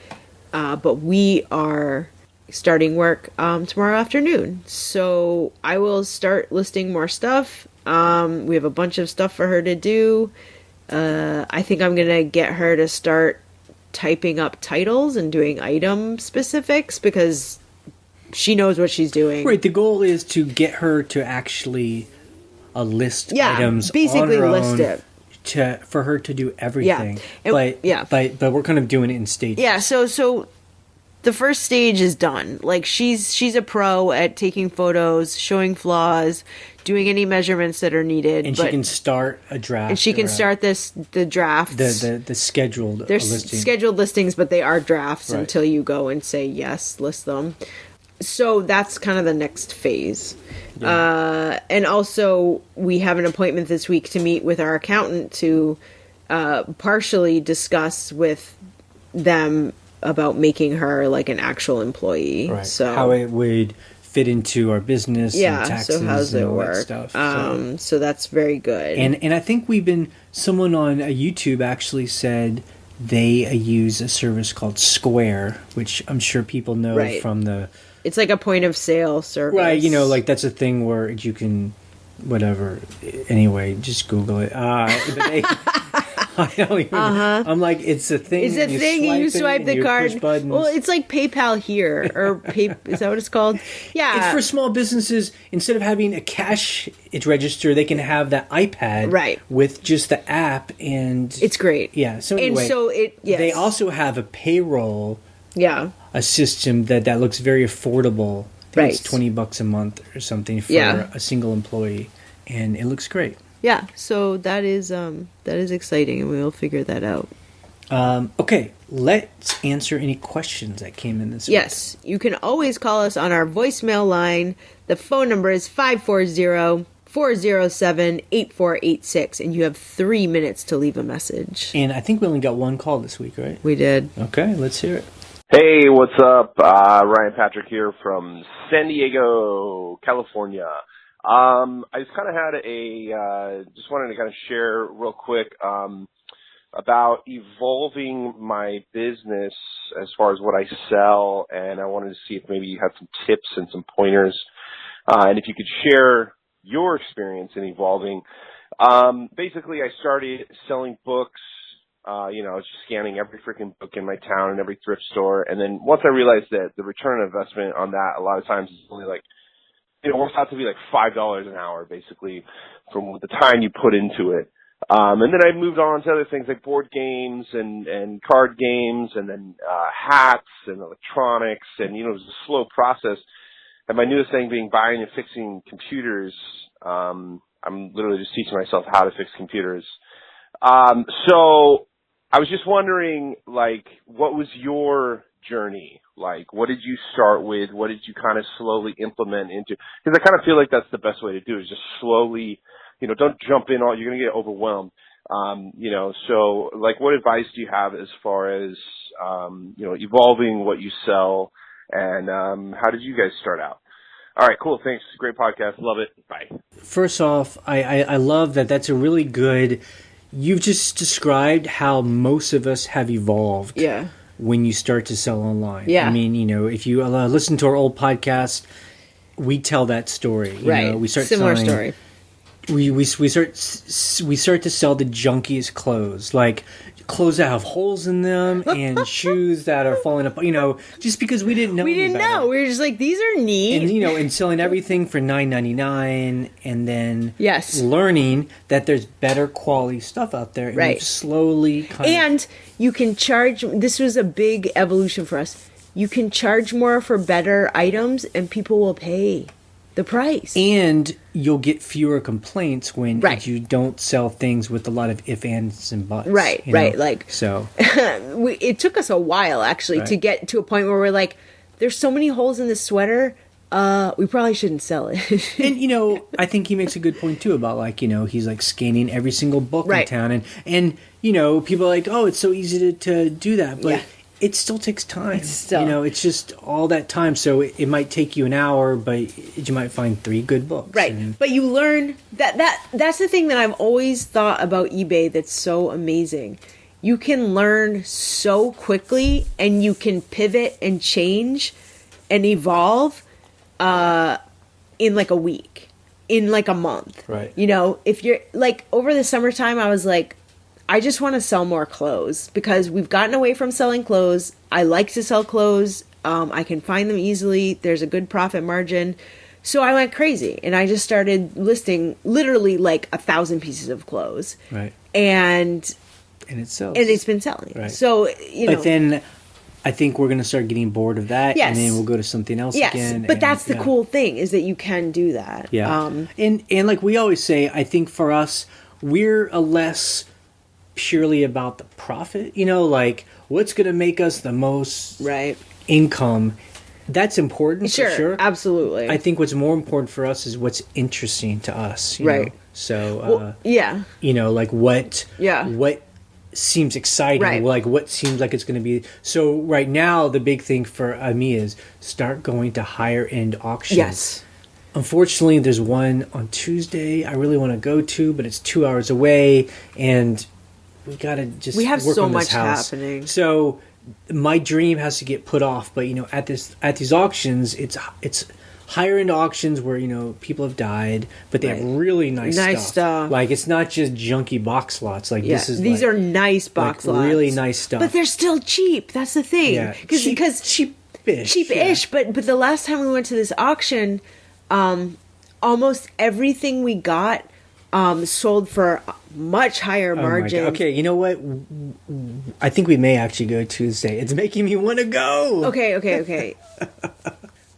but we are starting work tomorrow afternoon. So I will start listing more stuff. We have a bunch of stuff for her to do. I think I'm going to get her to start typing up titles and doing item specifics because she knows what she's doing. Right. The goal is to get her to actually list items basically on her list own it for her to do everything. But we're kind of doing it in stages. Yeah, so the first stage is done. Like she's a pro at taking photos, showing flaws, doing any measurements that are needed. And she can start a draft. And she can start the drafts. The scheduled listings. Scheduled listings, but they are drafts until you go and say yes, list them. So that's kind of the next phase. Yeah. And also, we have an appointment this week to meet with our accountant to partially discuss with them about making her like an actual employee. Right. So how it would fit into our business and taxes so how's and it all work? That stuff. So that's very good. And I think someone on YouTube actually said they use a service called Square, which I'm sure people know from the... It's like a point of sale service. Right, like that's a thing where you can, whatever. Anyway, just Google it. But I don't even I'm like, it's a thing. It's a thing. You swipe the card. Well, it's like PayPal here. Or is that what it's called? Yeah. It's for small businesses. Instead of having a cash register, they can have that iPad with just the app. And it's great. Yeah. So anyway, and so they also have a payroll a system that looks very affordable. I think it's $20 a month or something for a single employee. And it looks great. Yeah, so that is exciting, and we'll figure that out. Okay, let's answer any questions that came in this week. Yes, you can always call us on our voicemail line. The phone number is 540-407-8486, and you have 3 minutes to leave a message. And I think we only got one call this week, right? We did. Okay, let's hear it. Hey, what's up? Ryan Patrick here from San Diego, California. I just kind of had just wanted to kind of share real quick, about evolving my business as far as what I sell, and I wanted to see if maybe you had some tips and some pointers, and if you could share your experience in evolving. Basically, I started selling books, just scanning every freaking book in my town and every thrift store, and then once I realized that the return on investment on that a lot of times is only like, it works out to be like $5 an hour, basically, from the time you put into it. And then I moved on to other things like board games and card games, and then hats and electronics, and it was a slow process. And my newest thing being buying and fixing computers. I'm literally just teaching myself how to fix computers. So I was just wondering, like, what was your journey? Like, what did you start with? What did you kind of slowly implement into? Because I kind of feel like that's the best way to do it, is just slowly, don't jump in you're going to get overwhelmed. So like, what advice do you have as far as, evolving what you sell, and how did you guys start out? All right, cool. Thanks. Great podcast. Love it. Bye. First off, I love that. That's a really good, you've just described how most of us have evolved. Yeah. When you start to sell online. Yeah. I mean, if you listen to our old podcast, we tell that story. We start similar selling, story. We start to sell the junkiest clothes, like clothes that have holes in them and shoes that are falling apart. Just because we didn't know. We didn't know. We were just like, these are neat. And and selling everything for $9.99, and then learning that there's better quality stuff out there. And we've slowly you can charge. This was a big evolution for us. You can charge more for better items, and people will pay the price. And you'll get fewer complaints when you don't sell things with a lot of ifs, ands, and buts. Right. Like, so it took us a while actually to get to a point where we're like, there's so many holes in this sweater. We probably shouldn't sell it. And I think he makes a good point too about he's like scanning every single book in town, and people are like, oh, it's so easy to do that, but it still takes time. It's just all that time. So it might take you an hour, but you might find 3 good books. Right. But you learn that's the thing that I've always thought about eBay that's so amazing. You can learn so quickly, and you can pivot and change and evolve in like a week, in like a month. Right. If you're like, over the summertime, I was like, I just want to sell more clothes because we've gotten away from selling clothes. I like to sell clothes. I can find them easily. There's a good profit margin. So I went crazy and I just started listing literally like 1,000 pieces of clothes. Right. And it sells. And it's been selling. Right. So, But then I think we're going to start getting bored of that. Yes. And then we'll go to something else again. But that's the cool thing is that you can do that. Yeah. And like we always say, I think for us, we're a less purely about the profit, like what's going to make us the most income. That's important for sure. Absolutely. I think what's more important for us is what's interesting to us. You know? So, like what seems exciting, like what seems like it's going to be. So right now, the big thing for me is start going to higher end auctions. Yes. Unfortunately, there's one on Tuesday I really want to go to, but it's 2 hours away, and we got to just we have work so on this much house. happening. So my dream has to get put off, but at these auctions, it's higher end auctions where people have died, but they have really nice stuff. Like it's not just junky box lots. Like these are nice box lots, really nice stuff. But they're still cheap. That's the thing. Yeah, because cheap-ish. But the last time we went to this auction, almost everything we got sold for much higher margin. Okay, you know what? I think we may actually go Tuesday. It's making me want to go. Okay.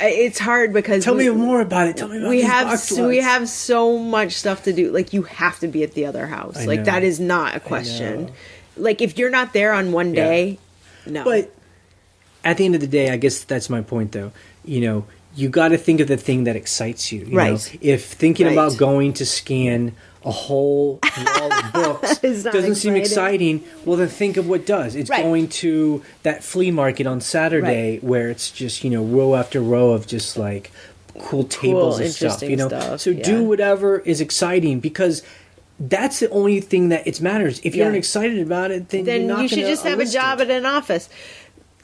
It's hard because tell me more about it. Tell me about we have so much stuff to do. Like you have to be at the other house. Like that is not a question. Like if you're not there on one day, no. But at the end of the day, I guess that's my point, though. You got to think of the thing that excites you. You know? If thinking about going to scan a whole wall of books doesn't seem exciting, well, then think of what does. It's going to that flea market on Saturday where it's just, row after row of just like cool tables and stuff, So do whatever is exciting because that's the only thing that it matters. If you're not excited about it, then you're not you should just have a job at an office.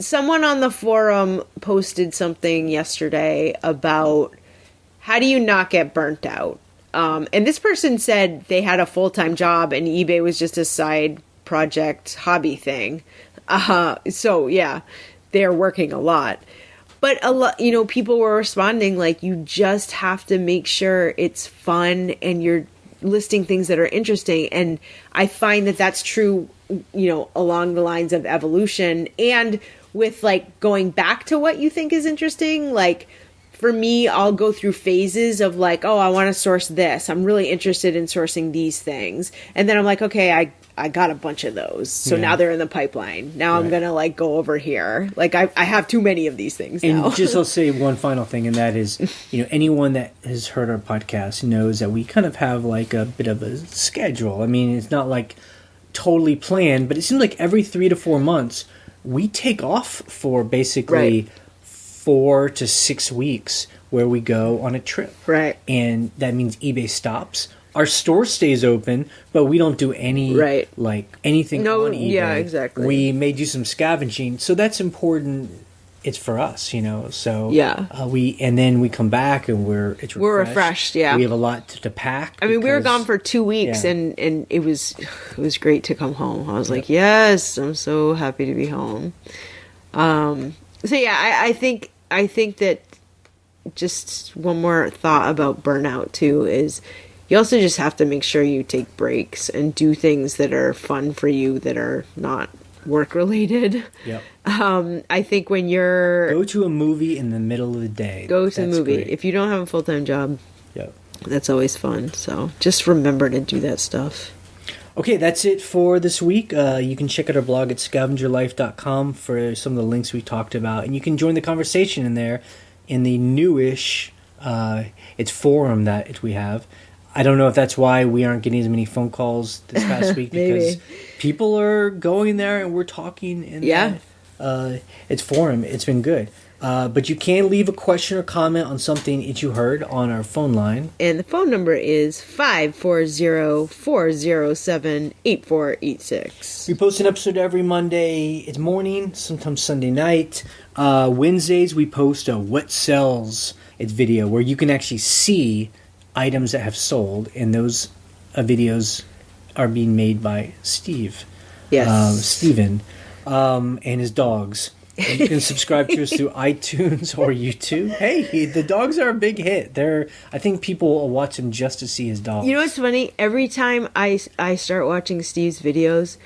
Someone on the forum posted something yesterday about how do you not get burnt out? And this person said they had a full-time job and eBay was just a side project hobby thing. So yeah, they're working a lot. But a lot, people were responding like you just have to make sure it's fun and you're listing things that are interesting. And I find that that's true, along the lines of evolution and with like going back to what you think is interesting. Like for me, I'll go through phases of like, oh, I want to source this. I'm really interested in sourcing these things. And then I'm like, okay, I got a bunch of those. So now they're in the pipeline. Now I'm going to like go over here. Like I have too many of these things now. And just I'll say one final thing, and that is, anyone that has heard our podcast knows that we kind of have like a bit of a schedule. I mean, it's not like totally planned, but it seems like every 3 to 4 months we take off for basically 4 to 6 weeks where we go on a trip. Right. And that means eBay stops. Our store stays open, but we don't do any like anything on eBay. Yeah, exactly. We may do some scavenging. So that's important. It's for us, So then we come back and we're refreshed. Yeah, we have a lot to pack. I mean, we were gone for 2 weeks, and it was great to come home. I was like, yes, I'm so happy to be home. So yeah, I think that just one more thought about burnout too is you also just have to make sure you take breaks and do things that are fun for you that are not work related. Yep. I think when you're go to a movie in the middle of the day. Go to a movie. Great. If you don't have a full-time job, that's always fun. So just remember to do that stuff. Okay, that's it for this week. You can check out our blog at scavengerlife.com for some of the links we talked about. And you can join the conversation in there in the newish it's forum that we have. I don't know if that's why we aren't getting as many phone calls this past week because people are going there and we're talking in it's forum. It's been good. But you can leave a question or comment on something that you heard on our phone line. And the phone number is 540-407-8486. We post an episode every Monday. It's morning, sometimes Sunday night. Wednesdays, we post a What Sells It's video where you can actually see items that have sold. And those videos are being made by Steve. Yes. Steven and his dogs. And you can subscribe to us through iTunes or YouTube. Hey, the dogs are a big hit. I think people will watch them just to see his dogs. You know what's funny? Every time I start watching Steve's videos,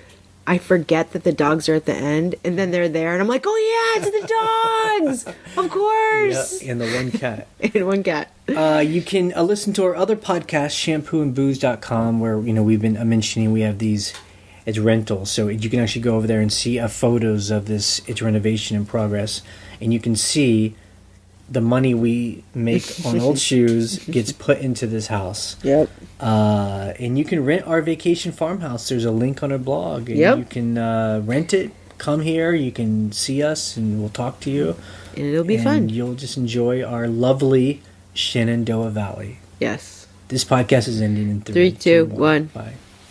I forget that the dogs are at the end, and then they're there, and I'm like, oh yeah, it's the dogs! Of course! Yeah, and the one cat. And one cat. You can listen to our other podcast, shampooandbooze.com, where we've been mentioning we have these. It's rentals, so you can actually go over there and see photos of this. It's renovation in progress, and you can see the money we make on old shoes gets put into this house. Yep. And you can rent our vacation farmhouse. There's a link on our blog, and you can rent it. Come here, you can see us, and we'll talk to you. And it'll be fun. You'll just enjoy our lovely Shenandoah Valley. Yes. This podcast is ending in 3, 2, 1. Bye.